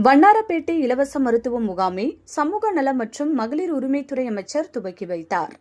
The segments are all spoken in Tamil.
வண்ணாரப்பேட்டை இலவச மருத்துவ முகாமை சமூக நல மற்றும் மகளிர் உரிமைத்துறை அமைச்சர் துவக்கி வைத்தார்.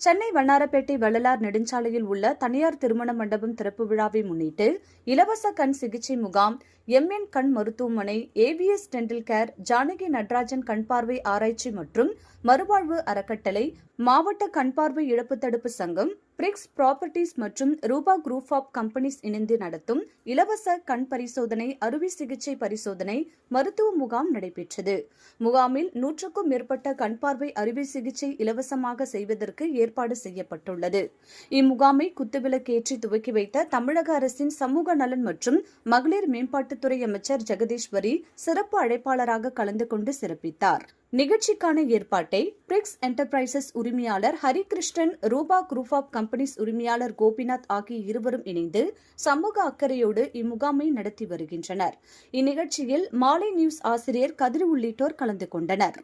சென்னை வண்ணாரப்பேட்டை வள்ளலார் நெடுஞ்சாலையில் உள்ள தனியார் திருமண மண்டபம் திறப்பு விழாவை முன்னிட்டு இலவச கண் சிகிச்சை முகாம் எம்என் கண் மருத்துவமனை, AVS dental care, Janaki Natarajan கண் பார்வை ஆராய்ச்சி மற்றும் மறுவாழ்வு அறக்கட்டளை, மாவட்ட கண் பார்வை இழப்பு தடுப்பு சங்கம், பிரிக்ஸ் ப்ராப்பர்ட்டிஸ் மற்றும் ரூபா குரூப் ஆப் கம்பெனிஸ் இணைந்து நடத்தும் இலவச கண் பரிசோதனை, அறுவை சிகிச்சை பரிசோதனை மருத்துவ முகாம் நடைபெற்றது. முகாமில் 100க்கும் மேற்பட்ட கண் பார்வை அறுவை சிகிச்சை இலவசமாக செய்வதற்கு ஏற்பாடு செய்யப்பட்டுள்ளது. இம்முகாமை குத்துவிளக்கேற்றி துவக்கி வைத்த தமிழக அரசின் சமூக நலன் மற்றும் மகளிர் மேம்பாட்டுத்துறை அமைச்சர் ஜெகதீஸ்வரி சிறப்பு அழைப்பாளராக கலந்து கொண்டு சிறப்பித்தார். நிகழ்ச்சிக்கான ஏற்பாட்டை பிரிக்ஸ் என்டர்பிரைசஸ் உரிமையாளர் ஹரிகிருஷ்ணன், ரூபா குரூப் ஆப் கம்பெனிஸ் உரிமையாளர் கோபிநாத் ஆகிய இருவரும் இணைந்து சமூக அக்கறையோடு இம்முகாமை நடத்தி வருகின்றனர். இந்நிகழ்ச்சியில் மாலை நியூஸ் ஆசிரியர் கதிர் உள்ளிட்டோர் கலந்து கொண்டனர்.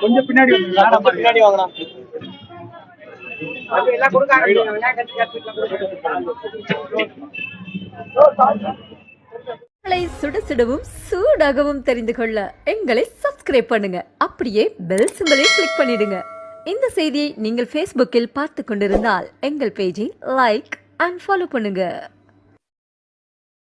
கொஞ்சம் பின்னாடி வாங்கலாம். சுட சுடவும் சூடாகவும் தெரிந்து கொள்ள எங்களை சப்ஸ்கிரைப் பண்ணுங்க. அப்படியே பெல் சிம்பலையும் கிளிக் பண்ணிடுங்க. இந்த செய்தியை நீங்கள் Facebookல் பார்த்து கொண்டிருந்தால் எங்கள் பேஜை லைக் அண்ட் ஃபாலோ பண்ணுங்க.